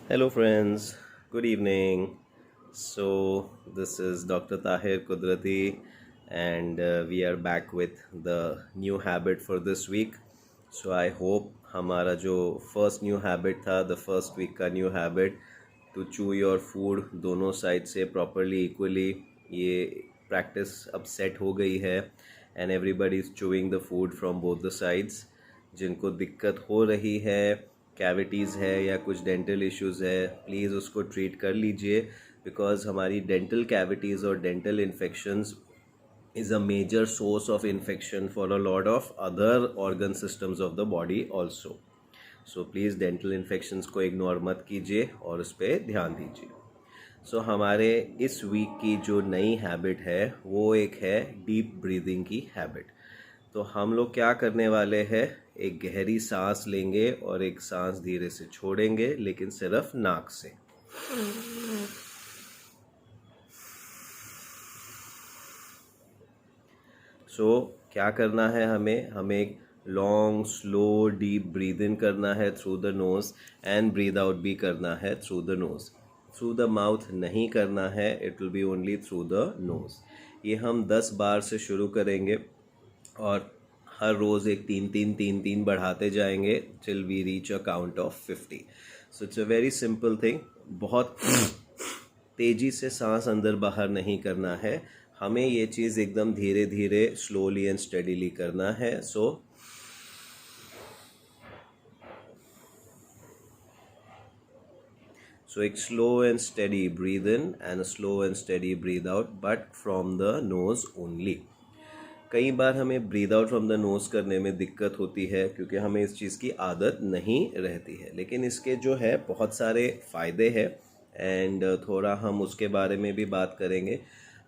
Hello, friends. Good evening. So, this is Dr. Tahir Kudrati, and we are back with the new habit for this week. So, I hope हमारा जो first new habit था, the first week का new habit, to chew your food दोनों side से properly equally, ये practice अब set हो गई है and everybody is chewing the food from both the sides. जिनको दिक्कत हो रही है, कैविटीज़ है या कुछ डेंटल इश्यूज़ है, प्लीज़ उसको ट्रीट कर लीजिए, बिकॉज हमारी डेंटल कैविटीज़ और dental infections is a major source of infection for a lot of other organ systems of the body also. So please dental infections को इग्नोर मत कीजिए और उस पर ध्यान दीजिए. सो हमारे इस वीक की जो नई हैबिट है वो एक है डीप ब्रीदिंग की हैबिट. तो हम लोग क्या करने वाले हैं, एक गहरी सांस लेंगे और एक सांस धीरे से छोड़ेंगे, लेकिन सिर्फ नाक से. क्या करना है, हमें एक long slow deep breath in करना है through the nose and breathe out भी करना है through the nose. Through the mouth नहीं करना है, it will be only through the nose. ये हम 10 बार से शुरू करेंगे और हर रोज़ एक तीन तीन तीन तीन बढ़ाते जाएंगे till we reach a count of 50. So it's a very simple thing. बहुत तेज़ी से सांस अंदर बाहर नहीं करना है, हमें ये चीज़ एकदम धीरे धीरे स्लोली एंड स्टेडीली करना है. So एक slow and steady breathe in and a slow and steady breathe out, but from the nose only. कई बार हमें breathe out from the nose करने में दिक्कत होती है क्योंकि हमें इस चीज़ की आदत नहीं रहती है, लेकिन इसके जो है बहुत सारे फ़ायदे हैं एंड थोड़ा हम उसके बारे में भी बात करेंगे.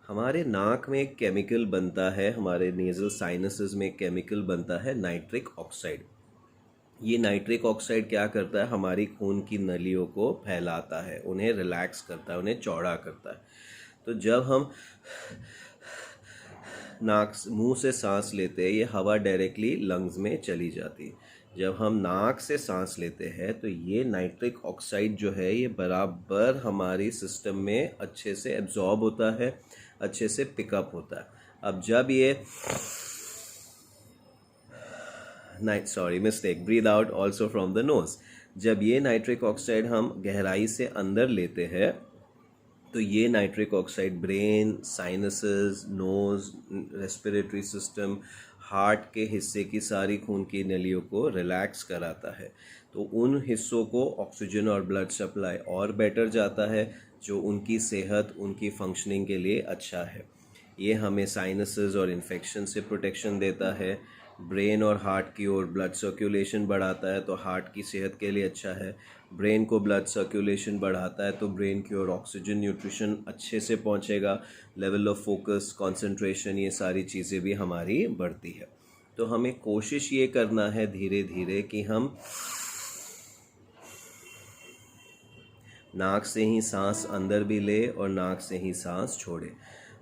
हमारे नाक में एक केमिकल बनता है, हमारे नेज़ल साइनसेस में एक केमिकल बनता है नाइट्रिक ऑक्साइड. ये नाइट्रिक ऑक्साइड क्या करता है, हमारी खून की नलियों को फैलाता है, उन्हें रिलैक्स करता है, उन्हें चौड़ा करता है. तो जब हम नाक मुंह से सांस लेते हैं, ये हवा डायरेक्टली लंग्स में चली जाती है. जब हम नाक से सांस लेते हैं तो ये नाइट्रिक ऑक्साइड जो है ये बराबर हमारी सिस्टम में अच्छे से एब्जॉर्ब होता है, अच्छे से पिकअप होता है. अब जब ये breathe out also from the nose. जब ये नाइट्रिक ऑक्साइड हम गहराई से अंदर लेते हैं तो ये nitric oxide brain, sinuses, nose, respiratory system, heart के हिस्से की सारी खून की नलियों को रिलैक्स कराता है. तो उन हिस्सों को ऑक्सीजन और ब्लड सप्लाई और बेटर जाता है, जो उनकी सेहत, उनकी फंक्शनिंग के लिए अच्छा है. ये हमें साइनसेस और इन्फेक्शन से प्रोटेक्शन देता है. ब्रेन और हार्ट की ओर ब्लड सर्कुलेशन बढ़ाता है, तो हार्ट की सेहत के लिए अच्छा है. ब्रेन को ब्लड सर्कुलेशन बढ़ाता है तो ब्रेन की ओर ऑक्सीजन न्यूट्रिशन अच्छे से पहुंचेगा. लेवल ऑफ फोकस, कंसंट्रेशन, ये सारी चीज़ें भी हमारी बढ़ती है. तो हमें कोशिश ये करना है धीरे धीरे कि हम नाक से ही सांस अंदर भी ले और नाक से ही सांस छोड़े.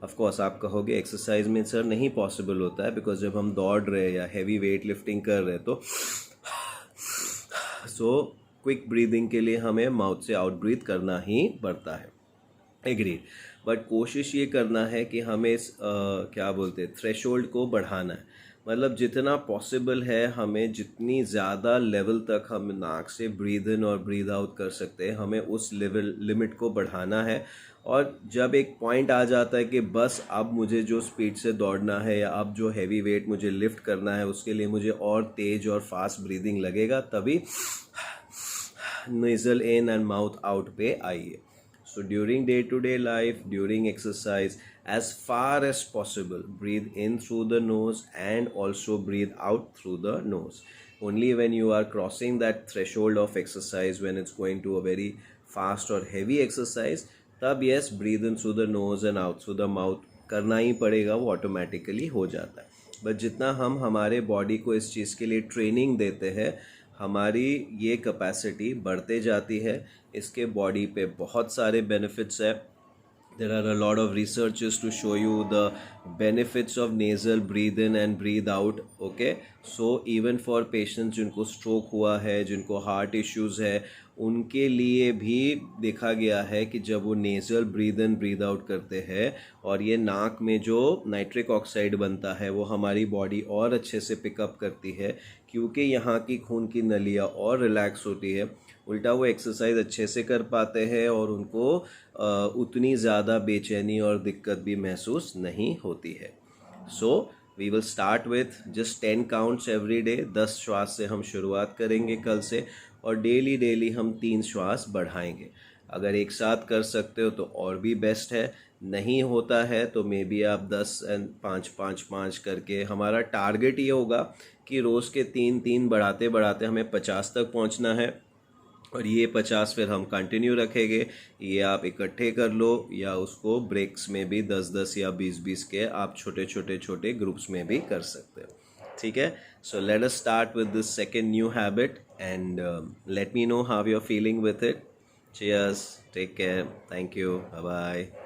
ऑफ कोर्स आप कहोगे एक्सरसाइज में सर नहीं पॉसिबल होता है, बिकॉज जब हम दौड़ रहे हैं या हैवी वेट लिफ्टिंग कर रहे हैं तो क्विक ब्रीदिंग के लिए हमें माउथ से आउट ब्रीथ करना ही पड़ता है. एग्रीड. बट कोशिश ये करना है कि हमें इस क्या बोलते हैं, थ्रेशोल्ड को बढ़ाना है. मतलब जितना पॉसिबल है हमें जितनी ज़्यादा लेवल तक हम नाक से ब्रीद इन और ब्रीद आउट कर सकते हैं, हमें उस लेवल लिमिट को बढ़ाना है. और जब एक पॉइंट आ जाता है कि बस अब मुझे जो स्पीड से दौड़ना है या अब जो हैवी वेट मुझे लिफ्ट करना है उसके लिए मुझे और तेज़ और फास्ट ब्रीदिंग लगेगा, तभी nasal in and mouth out पे आइए. So during day-to-day life, during exercise, as far as possible, breathe in through the nose and also breathe out through the nose. Only when you are crossing that threshold of exercise, when it's going to a very fast or heavy exercise, तब yes, breathe in through the nose and out through the mouth करना ही पड़ेगा, वो automatically हो जाता है. But जितना हम हमारे बॉडी को इस चीज़ के लिए ट्रेनिंग देते हैं, हमारी ये कैपेसिटी बढ़ते जाती है. इसके बॉडी पे बहुत सारे बेनिफिट्स है. There are a lot of researches to show you the benefits of nasal breathe in and breathe out. Okay, so even for patients जिनको stroke हुआ है, जिनको heart issues है, उनके लिए भी देखा गया है कि जब वो nasal breathe in breathe out करते हैं और ये नाक में जो नाइट्रिक ऑक्साइड बनता है वो हमारी बॉडी और अच्छे से पिकअप करती है, क्योंकि यहाँ की खून की नलियाँ और रिलैक्स होती है। उल्टा वो एक्सरसाइज अच्छे से कर पाते हैं और उनको उतनी ज़्यादा बेचैनी और दिक्कत भी महसूस नहीं होती है। So we will start with just 10 counts every day. 10 श्वास से हम शुरुआत करेंगे कल से, और डेली डेली हम 3 श्वास बढ़ाएंगे। अगर एक साथ कर सकते हो तो और भी बेस्ट है, नहीं होता है तो मे बी आप 10 एंड 5 5 5 करके, हमारा टारगेट ये होगा कि रोज़ के 3 3 बढ़ाते बढ़ाते हमें 50 तक पहुंचना है, और ये 50 फिर हम कंटिन्यू रखेंगे। ये आप इकट्ठे कर लो या उसको ब्रेक्स में भी 10 10 या 20 20 के आप छोटे छोटे छोटे ग्रुप्स में भी कर सकते हो। ठीक है, so let us start with this second new habit and let me know how you are feeling with it. Cheers, take care, thank you, bye bye.